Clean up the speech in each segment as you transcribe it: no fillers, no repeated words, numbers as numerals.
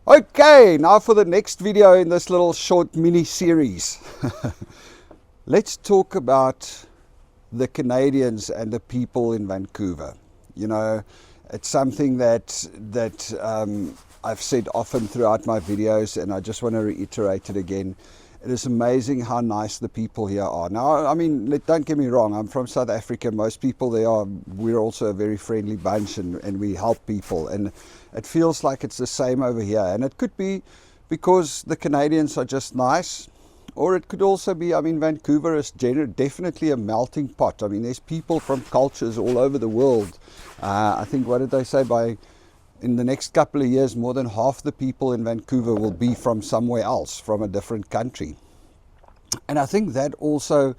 Okay, now for the next video in this little short mini series. Let's talk about the Canadians and the people in Vancouver. You know, it's something that I've said often throughout my videos, and I just want to reiterate it again. It is amazing how nice the people here are. Now, I mean, don't get me wrong, I'm from South Africa. Most people there we're also a very friendly bunch, and we help people. And it feels like it's the same over here. And it could be because the Canadians are just nice, or it could also be, I mean, Vancouver is definitely a melting pot. I mean, there's people from cultures all over the world. I think, what did they say, in the next couple of years, more than half the people in Vancouver will be from somewhere else, from a different country. And I think that also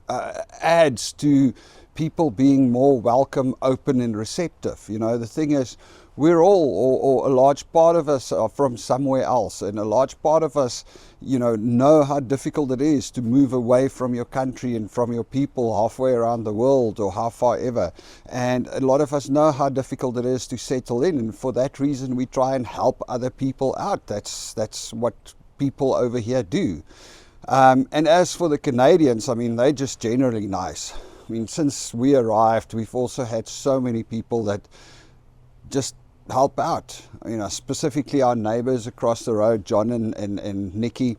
adds to people being more welcome, open and receptive. You know, the thing is, we're all, or a large part of us are from somewhere else, and a large part of us, you know how difficult it is to move away from your country and from your people halfway around the world, or how far ever. And a lot of us know how difficult it is to settle in, and for that reason we try and help other people out. That's what people over here do. And as for the Canadians, I mean, they're just generally nice. I mean, since we arrived, we've also had so many people that just help out. You know, specifically our neighbors across the road, John and Nikki.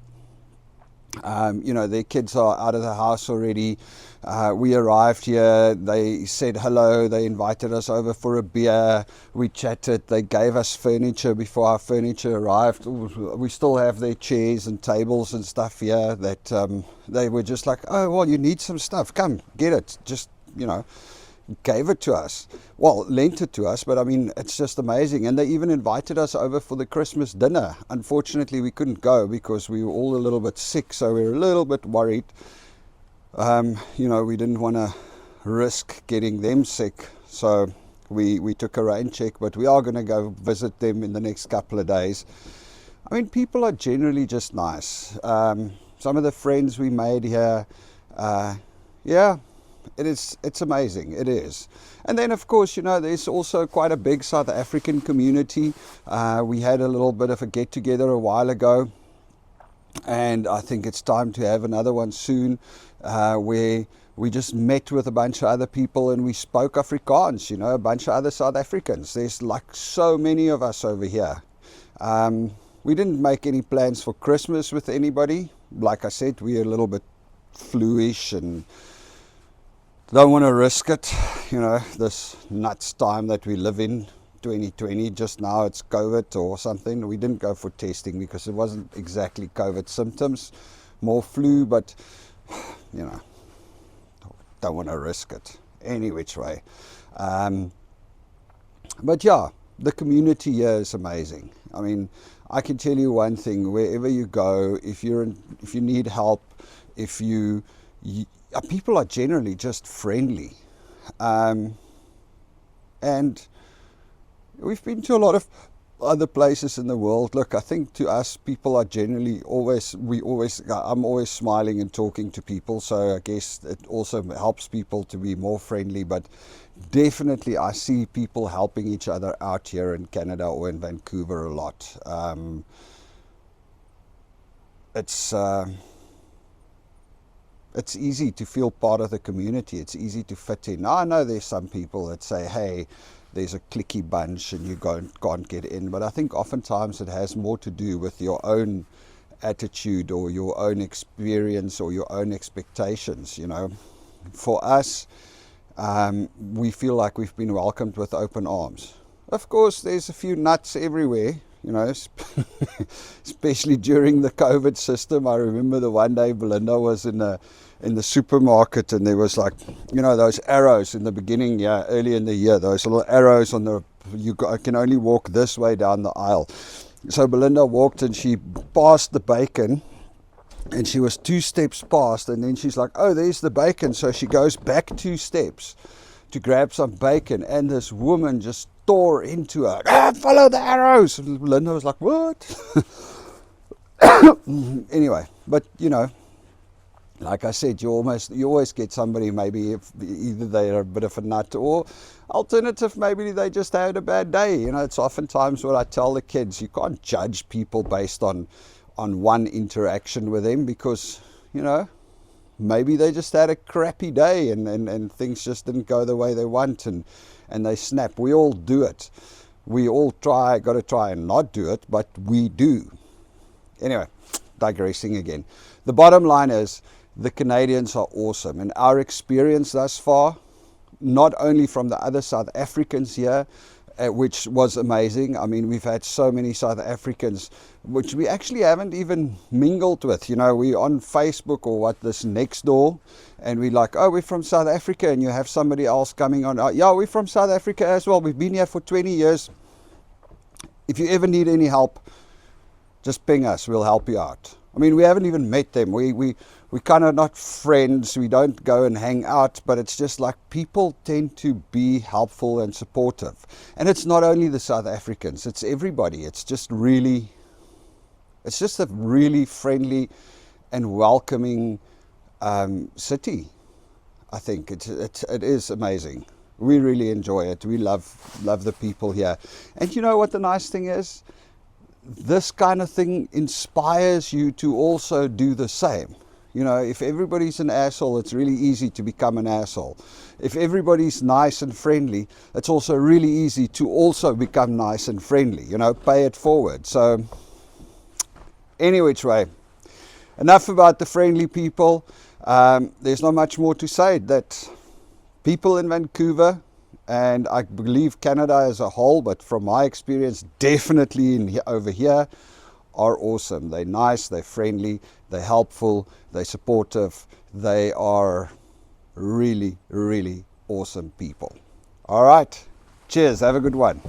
You know, their kids are out of the house already. We arrived here, they said hello, they invited us over for a beer, we chatted, they gave us furniture before our furniture arrived. We still have their chairs and tables and stuff here that they were just like, oh, well, you need some stuff, come, get it. Just, you know, gave it to us. Well, lent it to us, but I mean, it's just amazing. And they even invited us over for the Christmas dinner. Unfortunately, we couldn't go because we were all a little bit sick, so we were a little bit worried. You know, we didn't want to risk getting them sick, so we took a rain check, but we are going to go visit them in the next couple of days. I mean, people are generally just nice. Some of the friends we made here, yeah, it's amazing, it is. And then, of course, you know, there's also quite a big South African community. We had a little bit of a get-together a while ago, and I think it's time to have another one soon, where we just met with a bunch of other people and we spoke Afrikaans, you know, a bunch of other South Africans. There's like so many of us over here. We didn't make any plans for Christmas with anybody. Like I said, we're a little bit flu-ish and don't want to risk it, you know, this nuts time that we live in, 2020. Just now it's COVID or something. We didn't go for testing because it wasn't exactly COVID symptoms, more flu, but, you know, don't want to risk it any which way. But yeah, the community here is amazing. I mean, I can tell you one thing: wherever you go, if you need help, people are generally just friendly. And we've been to a lot of other places in the world. Look, I think to us, people are generally I'm always smiling and talking to people, so I guess it also helps people to be more friendly. But definitely I see people helping each other out here in Canada or in Vancouver a lot. It's easy to feel part of the community. It's easy to fit in. Now, I know there's some people that say, hey, there's a cliquey bunch and you can't get in. But I think oftentimes it has more to do with your own attitude or your own experience or your own expectations, you know. For us, we feel like we've been welcomed with open arms. Of course, there's a few nuts everywhere, you know, especially during the COVID system. I remember the one day Belinda was in the supermarket, and there was, like, you know, those arrows in the beginning, yeah, early in the year, those little arrows on I can only walk this way down the aisle. So Belinda walked and she passed the bacon, and she was 2 steps past, and then she's like, oh, there's the bacon. So she goes back 2 steps to grab some bacon, and this woman just tore into her. Follow the arrows. And Belinda was like, what? Anyway, but you know, like I said, you always get somebody, maybe if either they're a bit of a nut, or alternative, maybe they just had a bad day. You know, it's oftentimes what I tell the kids: you can't judge people based on one interaction with them, because, you know, maybe they just had a crappy day and things just didn't go the way they want, and they snap. We all do it. We all got to try and not do it, but we do. Anyway, digressing again. The bottom line is, the Canadians are awesome. And our experience thus far, not only from the other South Africans here, which was amazing. I mean, we've had so many South Africans, which we actually haven't even mingled with. You know, we're on Facebook or this next door, and we're like, oh, we're from South Africa, and you have somebody else coming on, oh, yeah, we're from South Africa as well. We've been here for 20 years. If you ever need any help, just ping us, we'll help you out. I mean, we haven't even met them. We're kind of not friends. We don't go and hang out, but it's just like people tend to be helpful and supportive. And it's not only the South Africans, it's everybody. It's just a really friendly and welcoming city. I think it is amazing. We really enjoy it. We love the people here. And you know what the nice thing is? This kind of thing inspires you to also do the same. You know, if everybody's an asshole, it's really easy to become an asshole. If everybody's nice and friendly, it's also really easy to also become nice and friendly. You know, pay it forward. So, any which way, enough about the friendly people. There's not much more to say. That people in Vancouver, and I believe Canada as a whole, but from my experience, definitely over here, are awesome. They're nice, they're friendly, they're helpful, they're supportive. They are really, really awesome people. All right. Cheers. Have a good one.